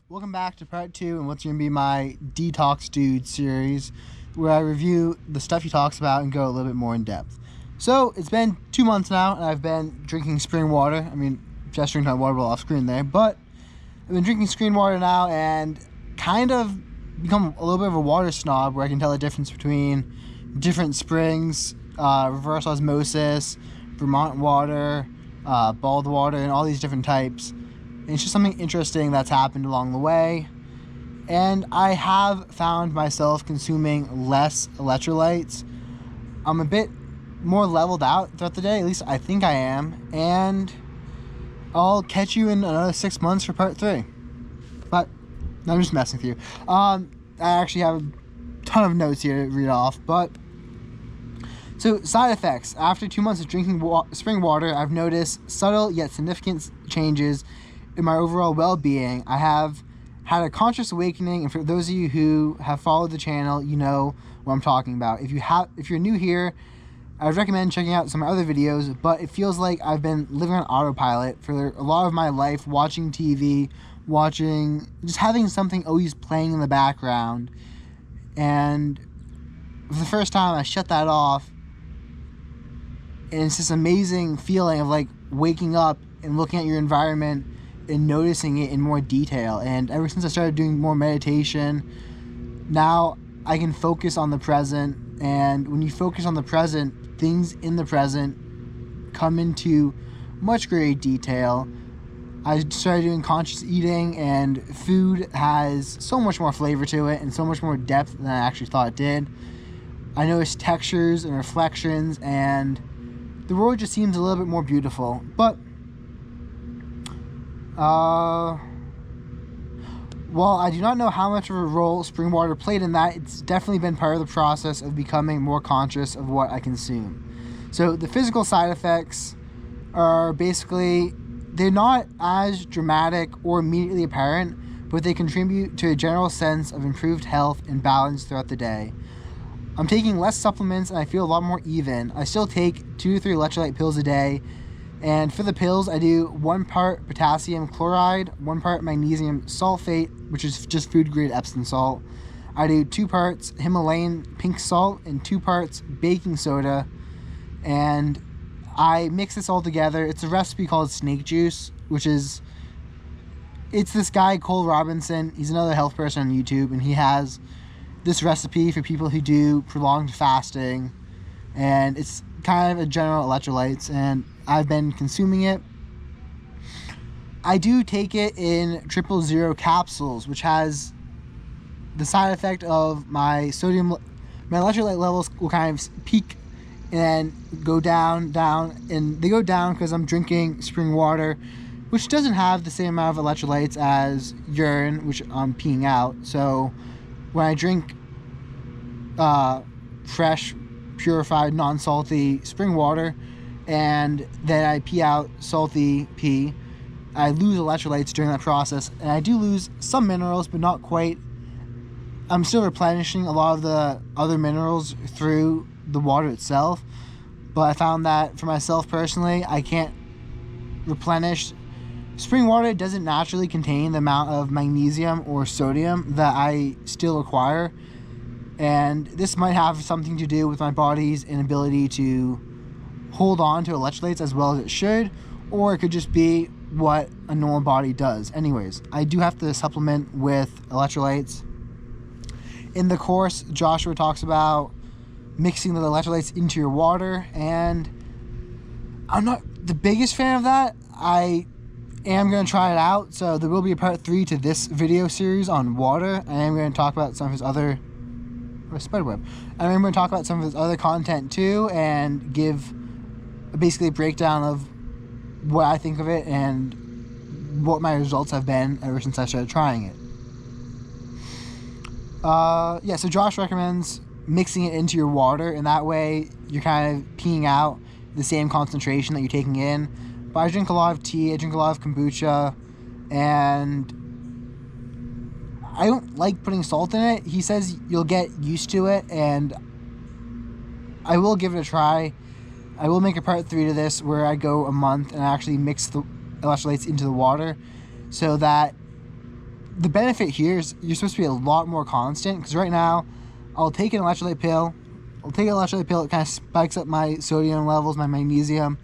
Welcome back to part 2 and what's going to be my Detox Dudes series, where I review the stuff he talks about and go a little bit more in depth. So, it's been 2 months now, and I've been drinking spring water. Just drinking my water bottle off screen there, but I've been drinking spring water now and kind of become a little bit of a water snob, where I can tell the difference between different springs, reverse osmosis, Vermont water, balled water, and all these different types. And it's just something interesting that's happened along the way. And I have found myself consuming less electrolytes. I'm a bit more leveled out throughout the day, at least I think I am. And I'll catch you in another 6 months for part 3. But I'm just messing with you. I actually have a ton of notes here to read off. So, side effects. After 2 months of drinking spring water, I've noticed subtle yet significant changes in my overall well-being. I have had a conscious awakening, and for those of you who have followed the channel, you know what I'm talking about. If you're new here, I would recommend checking out some other videos, but it feels like I've been living on autopilot for a lot of my life, watching TV, just having something always playing in the background. And for the first time, I shut that off, and it's this amazing feeling of like waking up and looking at your environment and noticing it in more detail. And ever since I started doing more meditation, now I can focus on the present. And when you focus on the present, things in the present come into much greater detail. I started doing conscious eating, and food has so much more flavor to it and so much more depth than I actually thought it did. I noticed textures and reflections, and the world just seems a little bit more beautiful. But while I do not know how much of a role spring water played in that, it's definitely been part of the process of becoming more conscious of what I consume. So the physical side effects are basically, they're not as dramatic or immediately apparent, but they contribute to a general sense of improved health and balance throughout the day. I'm taking less supplements and I feel a lot more even. I still take 2 to 3 electrolyte pills a day. And for the pills, I do 1 part potassium chloride, 1 part magnesium sulfate, which is just food-grade Epsom salt. I do 2 parts Himalayan pink salt and 2 parts baking soda. And I mix this all together. It's a recipe called snake juice, it's this guy, Cole Robinson. He's another health person on YouTube, and he has this recipe for people who do prolonged fasting. And it's kind of a general electrolytes, and I've been consuming it. I do take it in 000 capsules, which has the side effect of my electrolyte levels will kind of peak and then go down, and they go down because I'm drinking spring water, which doesn't have the same amount of electrolytes as urine, which I'm peeing out. So when I drink fresh, purified, non-salty spring water, and then I pee out salty pee, I lose electrolytes during that process, and I do lose some minerals, but not quite. I'm still replenishing a lot of the other minerals through the water itself, but I found that for myself personally, I can't replenish. Spring water doesn't naturally contain the amount of magnesium or sodium that I still require. And this might have something to do with my body's inability to hold on to electrolytes as well as it should, or it could just be what a normal body does. Anyways, I do have to supplement with electrolytes. In the course, Joshua talks about mixing the electrolytes into your water, and I'm not the biggest fan of that. I am going to try it out, so there will be a part 3 to this video series on water. I am going to talk about some of his other spiderweb. And I'm going to talk about some of his other content too, and give basically a breakdown of what I think of it and what my results have been ever since I started trying it. So Josh recommends mixing it into your water, and that way you're kind of peeing out the same concentration that you're taking in. But I drink a lot of tea, I drink a lot of kombucha, and I don't like putting salt in it. He says you'll get used to it, and I will give it a try. I will make a part 3 to this where I go a month and I actually mix the electrolytes into the water, so that the benefit here is you're supposed to be a lot more constant, because right now I'll take an electrolyte pill. It kind of spikes up my sodium levels, my magnesium.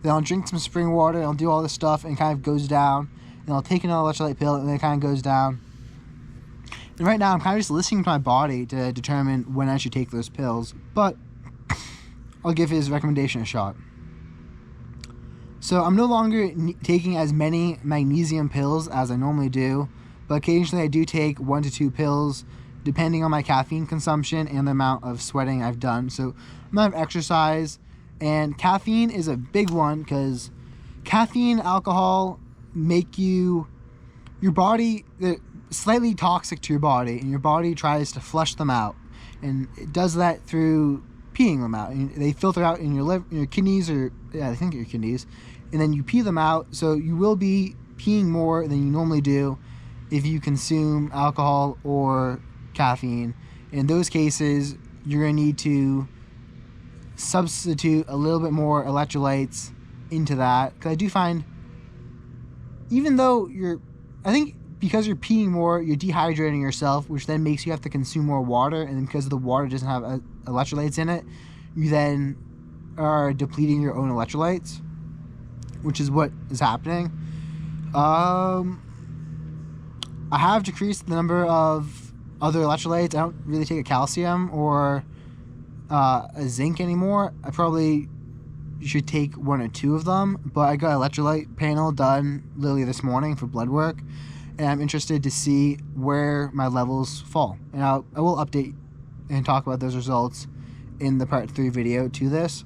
Then I'll drink some spring water, I'll do all this stuff, and it kind of goes down. And I'll take another electrolyte pill, and then it kind of goes down. And right now I'm kind of just listening to my body to determine when I should take those pills, but I'll give his recommendation a shot. So I'm no longer taking as many magnesium pills as I normally do, but occasionally I do take 1 to 2 pills depending on my caffeine consumption and the amount of sweating I've done. So amount of exercise, and caffeine is a big one, because caffeine, alcohol make your body slightly toxic to your body, and your body tries to flush them out, and it does that through peeing them out. And they filter out in your liver, in your kidneys, I think your kidneys, and then you pee them out. So you will be peeing more than you normally do if you consume alcohol or caffeine. In those cases, you're going to need to substitute a little bit more electrolytes into that, because I do find, even though because you're peeing more, you're dehydrating yourself, which then makes you have to consume more water, and then because the water doesn't have electrolytes in it, you then are depleting your own electrolytes, which is what is happening. I have decreased the number of other electrolytes. I don't really take a calcium or a zinc anymore. I probably should take 1 or 2 of them, but I got an electrolyte panel done literally this morning for blood work, and I'm interested to see where my levels fall. And I will update and talk about those results in the part 3 video to this.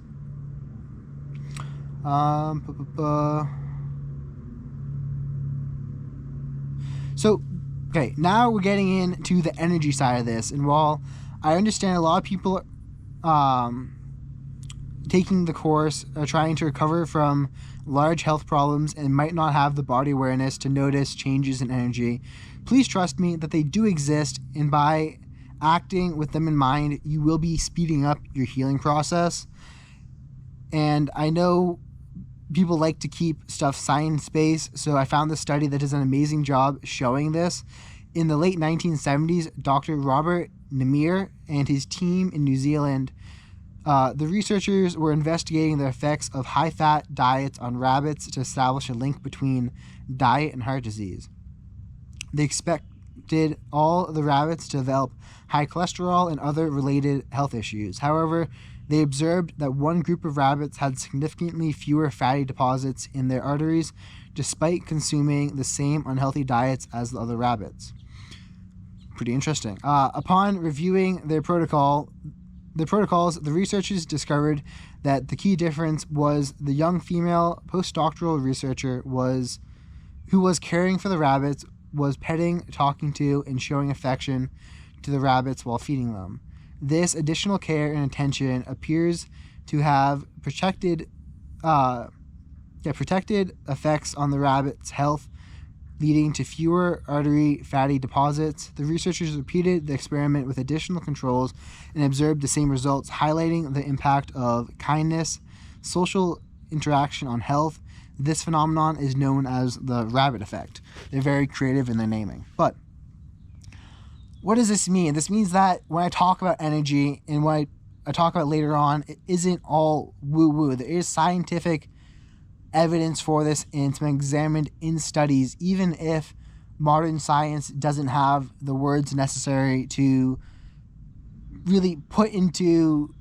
So, okay, now we're getting into the energy side of this, and while I understand a lot of people taking the course are trying to recover from large health problems and might not have the body awareness to notice changes in energy, please trust me that they do exist, and by acting with them in mind, you will be speeding up your healing process. And I know people like to keep stuff science-based, so I found this study that does an amazing job showing this. In the late 1970s, Dr. Robert Nemir and his team in New Zealand, the researchers were investigating the effects of high-fat diets on rabbits to establish a link between diet and heart disease. They expected all the rabbits to develop high cholesterol and other related health issues. However, they observed that one group of rabbits had significantly fewer fatty deposits in their arteries, despite consuming the same unhealthy diets as the other rabbits. Pretty interesting. Upon reviewing their protocols, the researchers discovered that the key difference was the young female postdoctoral researcher who was caring for the rabbits was petting, talking to, and showing affection to the rabbits while feeding them. This additional care and attention appears to have protected effects on the rabbit's health, leading to fewer artery fatty deposits. The researchers repeated the experiment with additional controls and observed the same results, highlighting the impact of kindness, social interaction on health. This phenomenon is known as the rabbit effect. They're very creative in their naming. But what does this mean? This means that when I talk about energy and when I talk about later on, it isn't all woo-woo. There is scientific evidence for this, and it's been examined in studies, even if modern science doesn't have the words necessary to really put into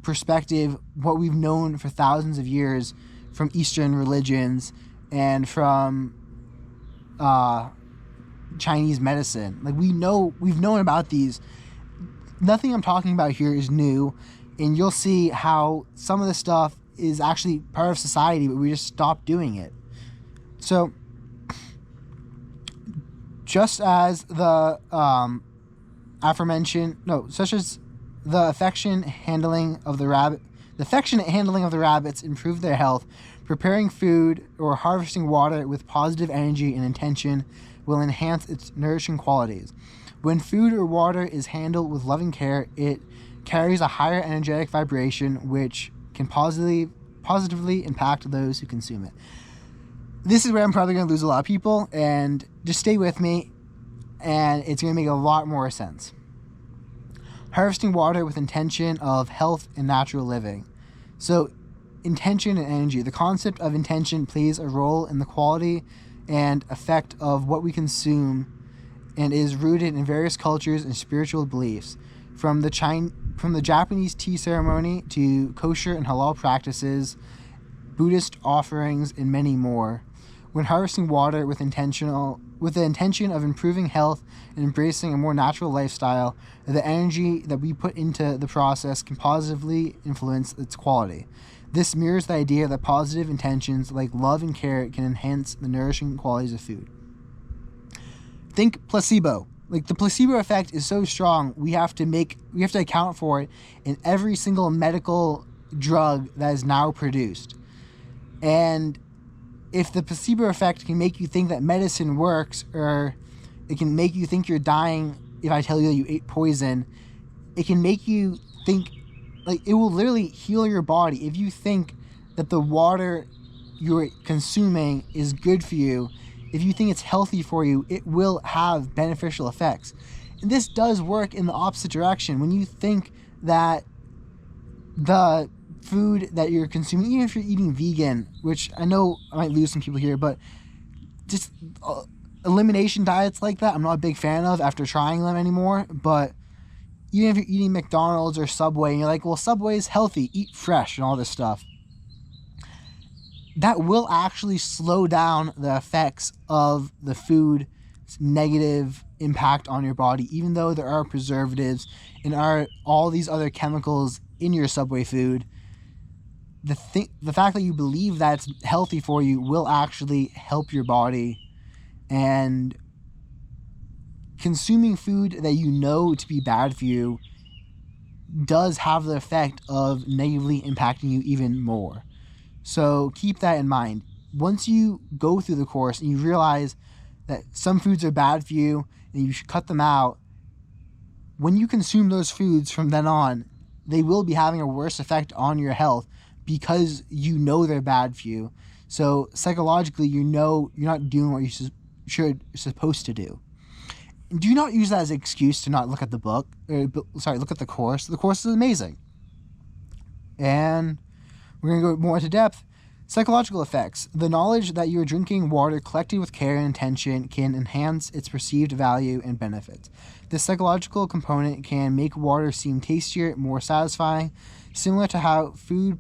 perspective what we've known for thousands of years from Eastern religions and from Chinese medicine. Like, we've known about these. Nothing I'm talking about here is new, and you'll see how some of this stuff is actually part of society, but we just stopped doing it. So, just as the such as the affectionate handling of the rabbits improved their health, preparing food or harvesting water with positive energy and intention will enhance its nourishing qualities. When food or water is handled with loving care, it carries a higher energetic vibration, which can positively impact those who consume it. This is where I'm probably going to lose a lot of people, and just stay with me. and it's going to make a lot more sense. Harvesting water with intention of health and natural living. So, intention and energy. The concept of intention plays a role in the quality and effect of what we consume and is rooted in various cultures and spiritual beliefs. From the Japanese tea ceremony to kosher and halal practices, Buddhist offerings, and many more. When harvesting water with the intention of improving health and embracing a more natural lifestyle, the energy that we put into the process can positively influence its quality. This mirrors the idea that positive intentions like love and care can enhance the nourishing qualities of food. Think placebo. Like, the placebo effect is so strong, we have to account for it in every single medical drug that is now produced. And if the placebo effect can make you think that medicine works, or it can make you think you're dying if I tell you that you ate poison, it can make you think, like, it will literally heal your body. If you think that the water you're consuming is good for you, if you think it's healthy for you, it will have beneficial effects. And this does work in the opposite direction. When you think that the food that you're consuming, even if you're eating vegan, which I know I might lose some people here, but just elimination diets like that, I'm not a big fan of after trying them anymore. But even if you're eating McDonald's or Subway and you're like, well, Subway is healthy, eat fresh and all this stuff, that will actually slow down the effects of the food's negative impact on your body, even though there are preservatives and are all these other chemicals in your Subway food. The fact that you believe that it's healthy for you will actually help your body, and consuming food that you know to be bad for you does have the effect of negatively impacting you even more. So keep that in mind. Once you go through the course and you realize that some foods are bad for you and you should cut them out, when you consume those foods from then on, they will be having a worse effect on your health because you know they're bad for you. So psychologically, you know you're not doing what you're supposed to do. And do not use that as an excuse to not look at the book. Look at the course. The course is amazing. And we're going to go more into depth. Psychological effects. The knowledge that you're drinking water collected with care and intention can enhance its perceived value and benefits. This psychological component can make water seem tastier, more satisfying, similar to how food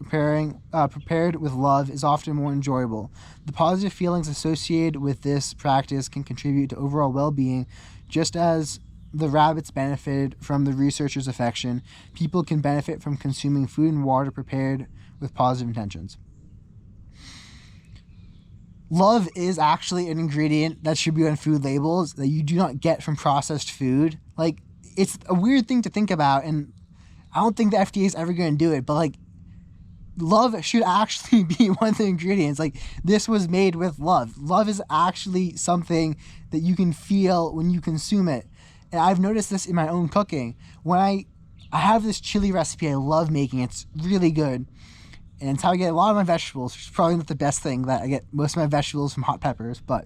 prepared with love is often more enjoyable. The positive feelings associated with this practice can contribute to overall well-being, just as the rabbits benefited from the researcher's affection. People can benefit from consuming food and water prepared with positive intentions. Love is actually an ingredient that should be on food labels that you do not get from processed food. Like, it's a weird thing to think about, and I don't think the FDA is ever going to do it, but like, love should actually be one of the ingredients. Like, this was made with love. Love is actually something that you can feel when you consume it. And I've noticed this in my own cooking. When I have this chili recipe I love making, it's really good. And it's how I get a lot of my vegetables, which is probably not the best thing, that I get most of my vegetables from hot peppers. But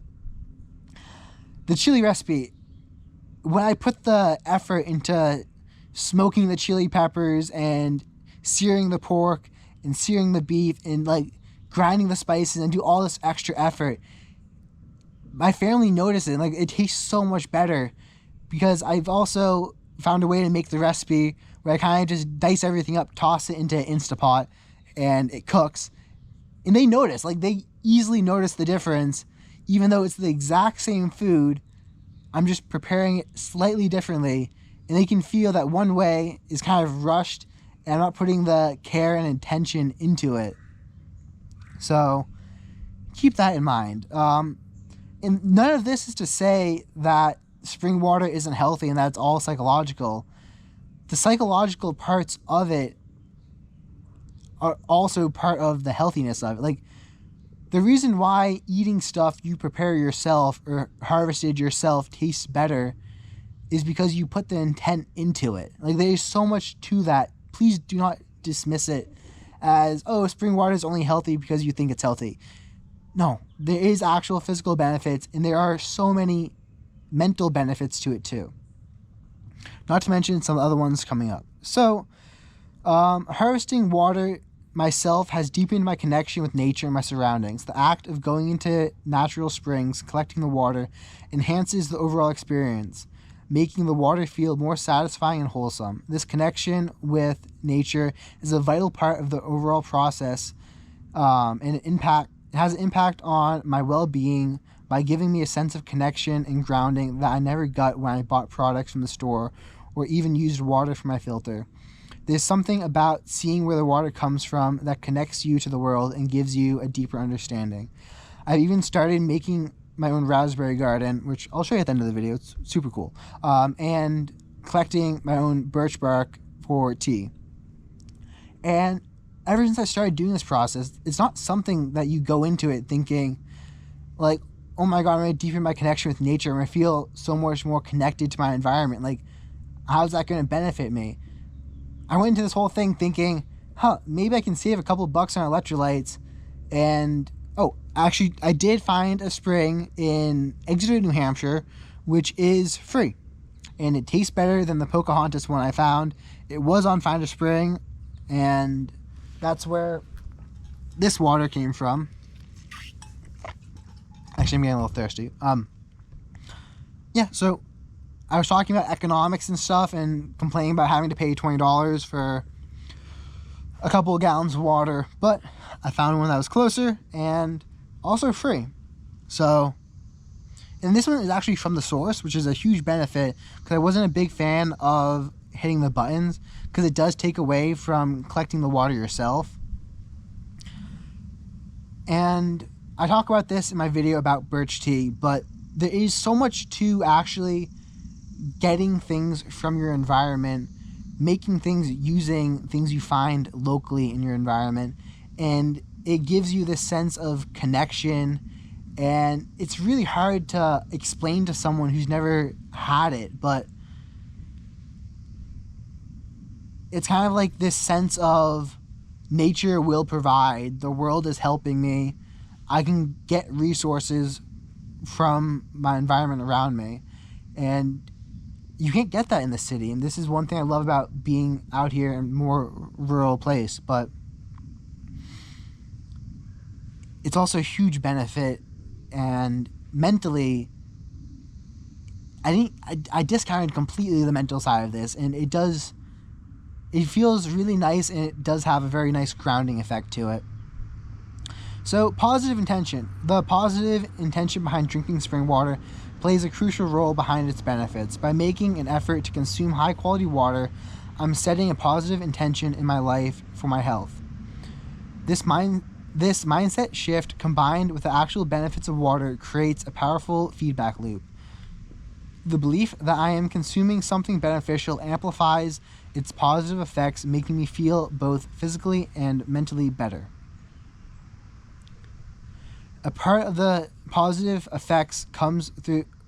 the chili recipe, when I put the effort into smoking the chili peppers and searing the pork and searing the beef and like grinding the spices and do all this extra effort, my family noticed it. Like, it tastes so much better because I've also found a way to make the recipe where I kind of just dice everything up, toss it into an Instapot, and it cooks. And they notice, like, they easily notice the difference, even though it's the exact same food. I'm just preparing it slightly differently, and they can feel that one way is kind of rushed and I'm not putting the care and intention into it. So keep that in mind. And none of this is to say that spring water isn't healthy and that it's all psychological. The psychological parts of it are also part of the healthiness of it. Like, the reason why eating stuff you prepare yourself or harvested yourself tastes better is because you put the intent into it. Like, there's so much to that. Please do not dismiss it as, oh, spring water is only healthy because you think it's healthy. No, there is actual physical benefits, and there are so many mental benefits to it too. Not to mention some other ones coming up. So, harvesting water myself has deepened my connection with nature and my surroundings. The act of going into natural springs, collecting the water, enhances the overall experience, making the water feel more satisfying and wholesome. This connection with nature is a vital part of the overall process, and it has an impact on my well-being by giving me a sense of connection and grounding that I never got when I bought products from the store or even used water from my filter. There's something about seeing where the water comes from that connects you to the world and gives you a deeper understanding. I've even started making my own raspberry garden, which I'll show you at the end of the video. It's super cool. And collecting my own birch bark for tea. And ever since I started doing this process, it's not something that you go into it thinking like, oh my God, I'm going to deepen my connection with nature. I'm going to feel so much more connected to my environment. Like, how's that going to benefit me? I went into this whole thing thinking, maybe I can save a couple bucks on electrolytes. And, actually, I did find a spring in Exeter, New Hampshire, which is free. And it tastes better than the Pocahontas one I found. It was on Find a Spring, and that's where this water came from. Actually, I'm getting a little thirsty. So I was talking about economics and stuff and complaining about having to pay $20 for a couple of gallons of water, but I found one that was closer and also free. So, and this one is actually from the source, which is a huge benefit because I wasn't a big fan of hitting the buttons because it does take away from collecting the water yourself. And I talk about this in my video about birch tea, but there is so much to actually getting things from your environment, making things using things you find locally in your environment, and it gives you this sense of connection. And it's really hard to explain to someone who's never had it, but it's kind of like this sense of nature will provide, the world is helping me, I can get resources from my environment around me, and you can't get that in the city. And this is one thing I love about being out here in a more rural place, but it's also a huge benefit. And mentally, I discounted completely the mental side of this, and it feels really nice, and it does have a very nice grounding effect to it. So, positive intention. The positive intention behind drinking spring water plays a crucial role behind its benefits. By making an effort to consume high-quality water, I'm setting a positive intention in my life for my health. This mindset shift, combined with the actual benefits of water, creates a powerful feedback loop. The belief that I am consuming something beneficial amplifies its positive effects, making me feel both physically and mentally better. A part of the positive effects comes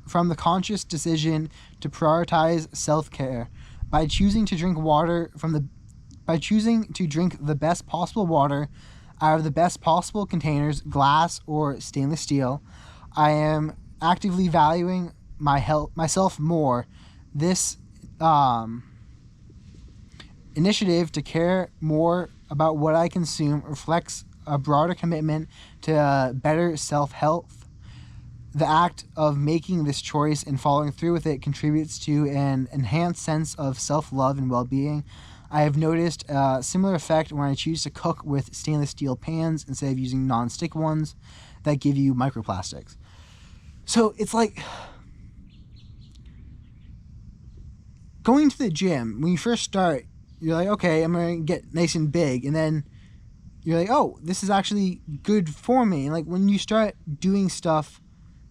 from the conscious decision to prioritize self-care. By choosing to drink the best possible water out of the best possible containers, glass or stainless steel, I am actively valuing myself more. This initiative to care more about what I consume reflects a broader commitment to better self-health. The act of making this choice and following through with it contributes to an enhanced sense of self-love and well-being. I have noticed a similar effect when I choose to cook with stainless steel pans instead of using non-stick ones that give you microplastics. So it's like going to the gym. When you first start, you're like, okay, I'm going to get nice and big. And then you're like, oh, this is actually good for me. And like when you start doing stuff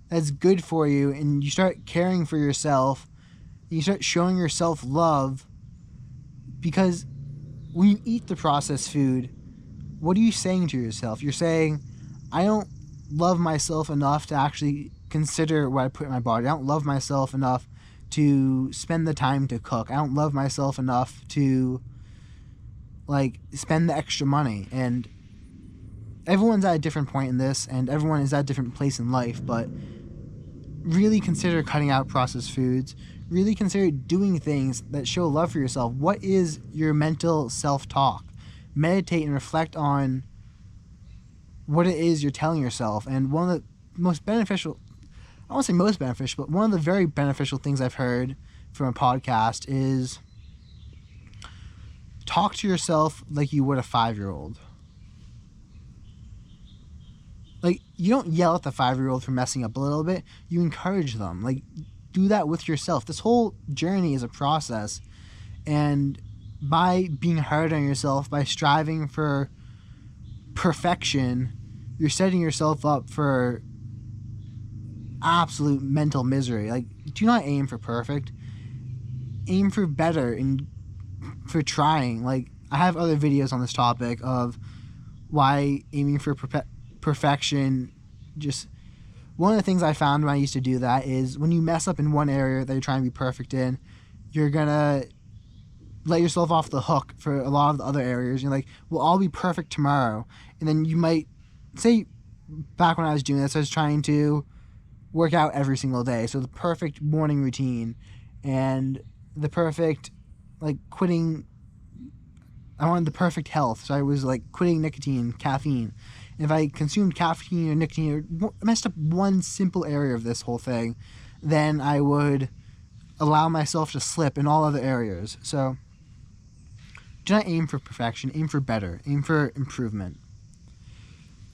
that's good for you and you start caring for yourself, you start showing yourself love, because when you eat the processed food, what are you saying to yourself? You're saying, I don't love myself enough to actually consider what I put in my body. I don't love myself enough to spend the time to cook. I don't love myself enough to spend the extra money. And everyone's at a different point in this, and everyone is at a different place in life, but really consider cutting out processed foods. Really consider doing things that show love for yourself. What is your mental self-talk? Meditate and reflect on what it is you're telling yourself. And one of the most beneficial, I won't say most beneficial, but one of the very beneficial things I've heard from a podcast is talk to yourself like you would a 5-year-old. Like, you don't yell at the 5-year-old for messing up a little bit. You encourage them. Like, do that with yourself. This whole journey is a process. And by being hard on yourself, by striving for perfection, you're setting yourself up for absolute mental misery. Like, do not aim for perfect. Aim for better and for trying. Like, I have other videos on this topic of why aiming for perfection, just one of the things I found when I used to do that is when you mess up in one area that you're trying to be perfect in, you're gonna let yourself off the hook for a lot of the other areas. You're like, well, I'll be perfect tomorrow. And then you might say, back when I was doing this, I was trying to work out every single day. So the perfect morning routine and the perfect, like, quitting. I wanted the perfect health. So I was like quitting nicotine, caffeine. And if I consumed caffeine or nicotine or messed up one simple area of this whole thing, then I would allow myself to slip in all other areas. So do not aim for perfection, aim for better, aim for improvement.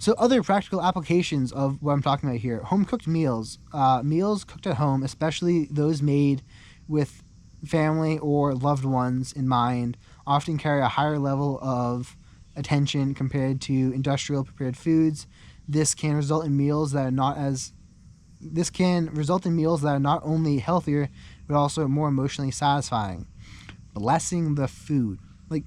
So other practical applications of what I'm talking about here: home cooked meals. Meals cooked at home, especially those made with family or loved ones in mind, often carry a higher level of attention compared to industrial prepared foods. This can result in meals that are not only healthier but also more emotionally satisfying. Blessing the food. Like,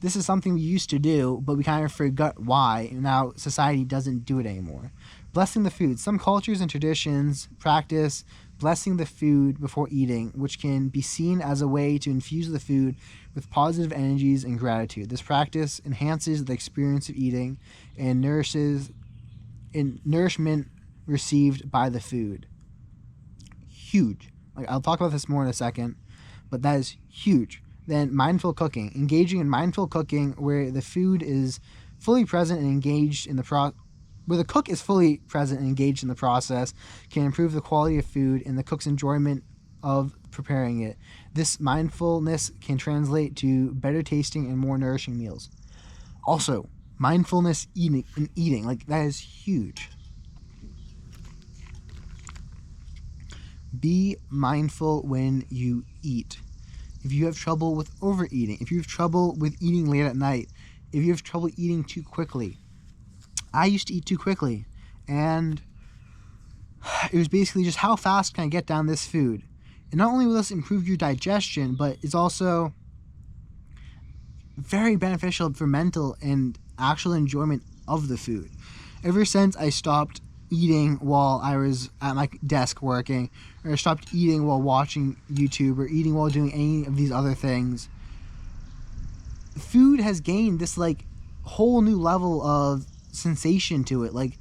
this is something we used to do, but we kind of forgot why, and now society doesn't do it anymore. Blessing the food. Some cultures and traditions practice blessing the food before eating, which can be seen as a way to infuse the food with positive energies and gratitude. This practice enhances the experience of eating and nourishment received by the food. Huge. Like, I'll talk about this more in a second, but that is huge. Then mindful cooking. Engaging in mindful cooking where the food is fully present and engaged in the where the cook is fully present and engaged in the process can improve the quality of food and the cook's enjoyment of preparing it. This mindfulness can translate to better tasting and more nourishing meals. Also, mindfulness eating, like, that is huge. Be mindful when you eat. If you have trouble with overeating, if you have trouble with eating late at night, if you have trouble eating too quickly. I used to eat too quickly, and it was basically just how fast can I get down this food. And not only will this improve your digestion, but it's also very beneficial for mental and actual enjoyment of the food. Ever since I stopped eating while I was at my desk working, or I stopped eating while watching YouTube, or eating while doing any of these other things, food has gained this, like, whole new level of sensation to it. Like,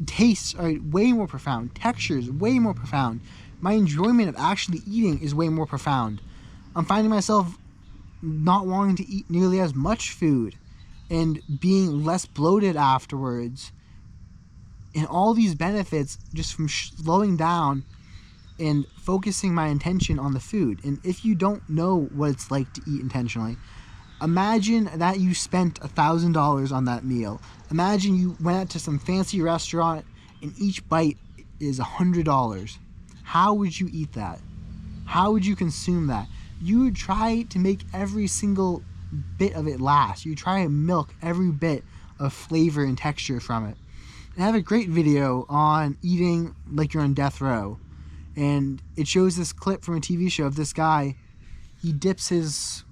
tastes are way more profound, textures way more profound. My enjoyment of actually eating is way more profound. I'm finding myself not wanting to eat nearly as much food and being less bloated afterwards, and all these benefits just from slowing down and focusing my attention on the food. And if you don't know what it's like to eat intentionally, imagine that you spent $1,000 on that meal. Imagine you went out to some fancy restaurant and each bite is $100. How would you eat that? How would you consume that? You would try to make every single bit of it last. You would try to milk every bit of flavor and texture from it. And I have a great video on eating like you're on death row. And it shows this clip from a TV show of this guy. He dips his,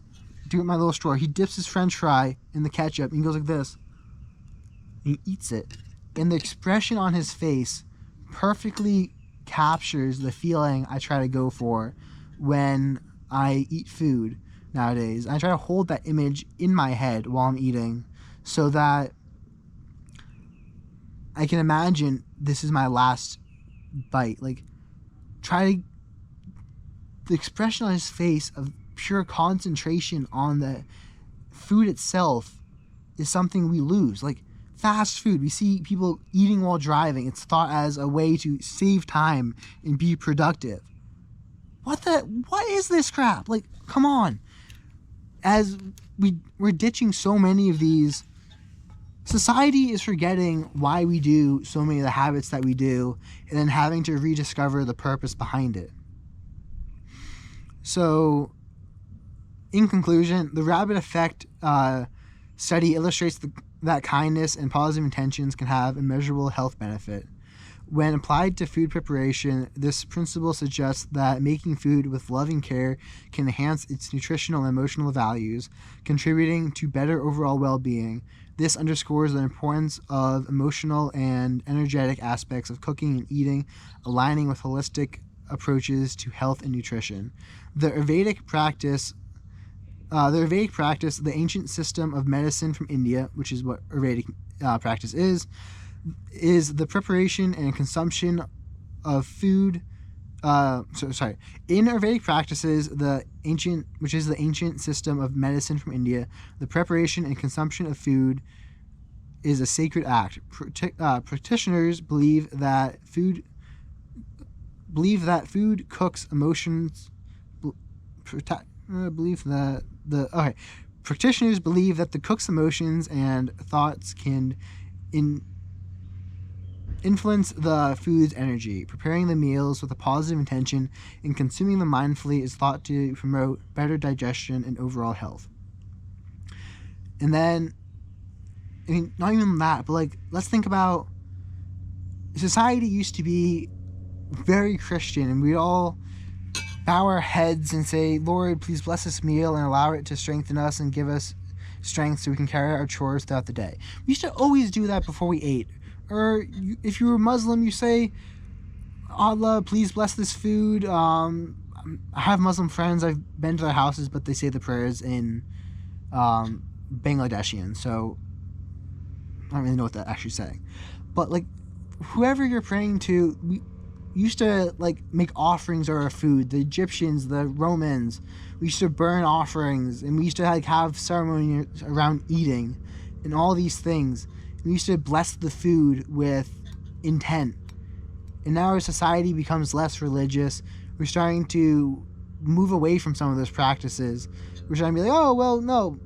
do it my little straw, he dips his french fry in the ketchup and he goes like this. And he eats it. And the expression on his face perfectly captures the feeling I try to go for when I eat food nowadays. I try to hold that image in my head while I'm eating so that I can imagine this is my last bite. Like, try to, the expression on his face of pure concentration on the food itself is something we lose. Like, fast food, we see people eating while driving. It's thought as a way to save time and be productive. What is this crap? Like, come on. As we're ditching so many of these, society is forgetting why we do so many of the habits that we do, and then having to rediscover the purpose behind it. So, in conclusion, the rabbit effect study illustrates that kindness and positive intentions can have immeasurable health benefit. When applied to food preparation, this principle suggests that making food with loving care can enhance its nutritional and emotional values, contributing to better overall well-being. This underscores the importance of emotional and energetic aspects of cooking and eating, aligning with holistic approaches to health and nutrition. The Ayurvedic practice, the ancient system of medicine from India, which is what Ayurvedic practice is the preparation and consumption of food. In Ayurvedic practices, the ancient system of medicine from India, the preparation and consumption of food is a sacred act. Practitioners believe that food cooks emotions. Practitioners believe that the cook's emotions and thoughts can influence the food's energy. Preparing the meals with a positive intention and consuming them mindfully is thought to promote better digestion and overall health. And then, I mean, not even that, but like, let's think about, society used to be very Christian, and we'd all bow our heads and say, Lord, please bless this meal and allow it to strengthen us and give us strength so we can carry out our chores throughout the day. We used to always do that before we ate. Or if you were Muslim, you say, Allah, please bless this food. I have Muslim friends. I've been to their houses, but they say the prayers in Bangladeshian, so I don't really know what they're actually saying. But like, whoever you're praying to, we used to like make offerings of our food. The Egyptians, the Romans, we used to burn offerings, and we used to like have ceremonies around eating and all these things. We used to bless the food with intent. And now our society becomes less religious. We're starting to move away from some of those practices. We're starting to be like, oh, well, no,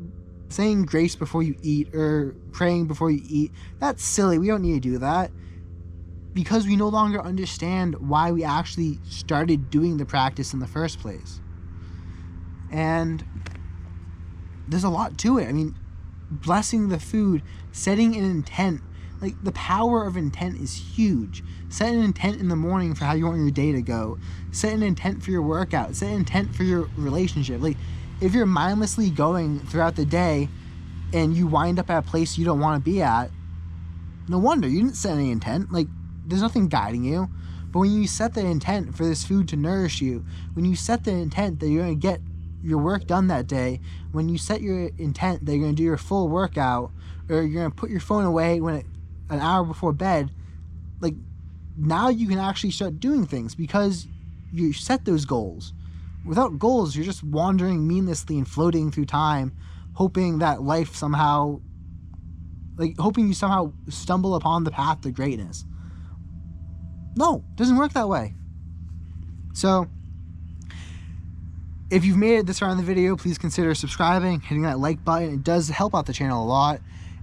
saying grace before you eat or praying before you eat, that's silly. We don't need to do that. Because we no longer understand why we actually started doing the practice in the first place. And there's a lot to it. I mean, blessing the food, setting an intent, like the power of intent is huge. Set an intent in the morning for how you want your day to go. Set an intent for your workout. Set an intent for your relationship. Like, if you're mindlessly going throughout the day and you wind up at a place you don't want to be at, no wonder you didn't set any intent. Like, there's nothing guiding you. But when you set the intent for this food to nourish you, when you set the intent that you're going to get your work done that day, when you set your intent that you're going to do your full workout, or you're going to put your phone away an hour before bed, like, now you can actually start doing things because you set those goals. Without goals, you're just wandering meaninglessly and floating through time, hoping that life somehow, like, hoping you somehow stumble upon the path to greatness. No, it doesn't work that way. So, if you've made it this far in the video, please consider subscribing, hitting that like button. It does help out the channel a lot.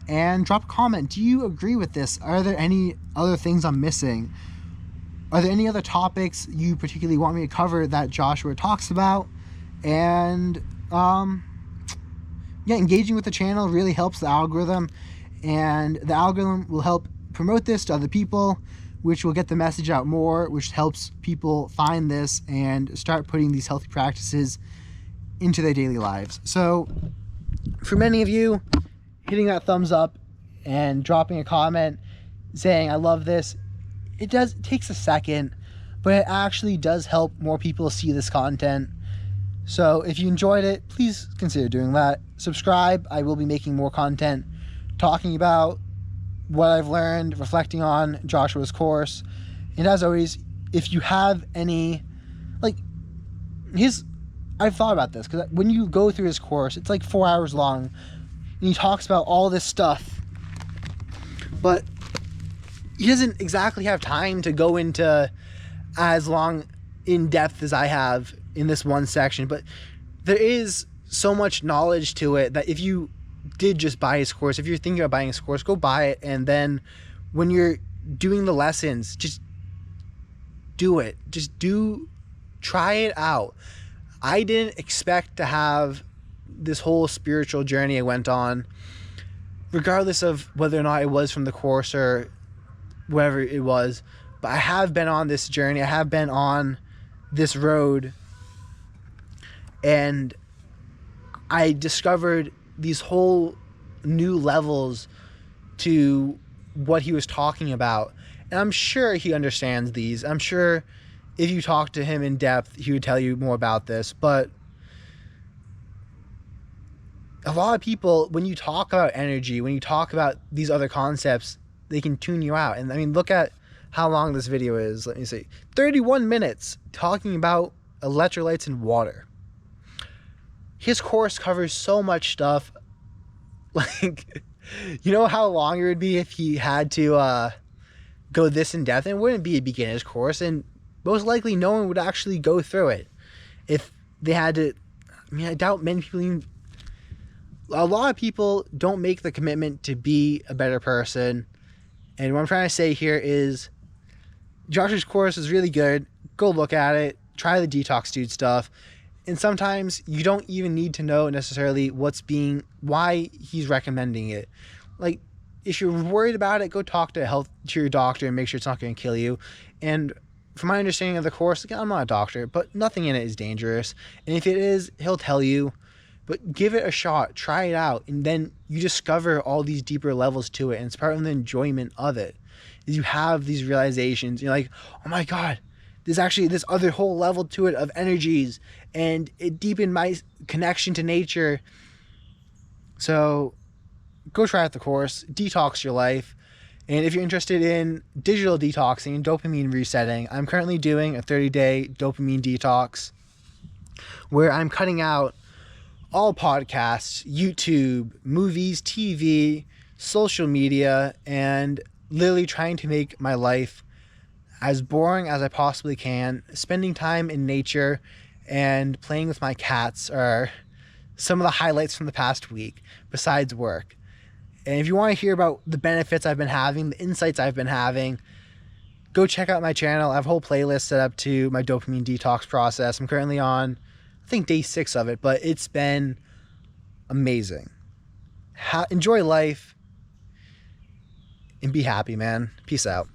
And drop a comment. Do you agree with this? Are there any other things I'm missing? Are there any other topics you particularly want me to cover that Joshua talks about? And engaging with the channel really helps the algorithm, and the algorithm will help promote this to other people, which will get the message out more, which helps people find this and start putting these healthy practices into their daily lives. So for many of you, hitting that thumbs up and dropping a comment saying I love this, it takes a second, but it actually does help more people see this content. So if you enjoyed it, please consider doing that. Subscribe. I will be making more content talking about what I've learned, reflecting on Joshua's course. And as always, if you have any, like, I've thought about this, because when you go through his course, it's like 4 hours long, and he talks about all this stuff, but he doesn't exactly have time to go into as long in depth as I have in this one section. But there is so much knowledge to it that if you did just buy his course, if you're thinking about buying his course, go buy it, and then when you're doing the lessons, just do it. Try it out. I didn't expect to have this whole spiritual journey I went on, regardless of whether or not it was from the course or whatever it was. But I have been on this journey. I have been on this road, and I discovered these whole new levels to what he was talking about. And I'm sure he understands these. I'm sure if you talk to him in depth, he would tell you more about this. But a lot of people, when you talk about energy, when you talk about these other concepts, they can tune you out. And I mean, look at how long this video is. Let me see. 31 minutes talking about electrolytes and water. His course covers so much stuff. Like, you know how long it would be if he had to go this in depth? And it wouldn't be a beginner's course, and most likely no one would actually go through it if they had to. I mean, I doubt many people even. A lot of people don't make the commitment to be a better person. And what I'm trying to say here is Josh's course is really good. Go look at it. Try the Detox Dude stuff. And sometimes you don't even need to know necessarily why he's recommending it. Like, if you're worried about it, go talk to your doctor and make sure it's not going to kill you. And from my understanding of the course, again, I'm not a doctor, but nothing in it is dangerous. And if it is, he'll tell you. But give it a shot. Try it out. And then you discover all these deeper levels to it. And it's part of the enjoyment of it. Is you have these realizations. You're like, oh my God, there's actually this other whole level to it of energies. And it deepened my connection to nature. So go try out the course. Detox your life. And if you're interested in digital detoxing, dopamine resetting, I'm currently doing a 30-day dopamine detox where I'm cutting out all podcasts, YouTube, movies, TV, social media, and literally trying to make my life as boring as I possibly can. Spending time in nature and playing with my cats are some of the highlights from the past week, besides work. And if you want to hear about the benefits I've been having, the insights I've been having, go check out my channel. I have a whole playlist set up to my dopamine detox process. I'm currently on, I think, day 6 of it, but it's been amazing. Enjoy life and be happy, man. Peace out.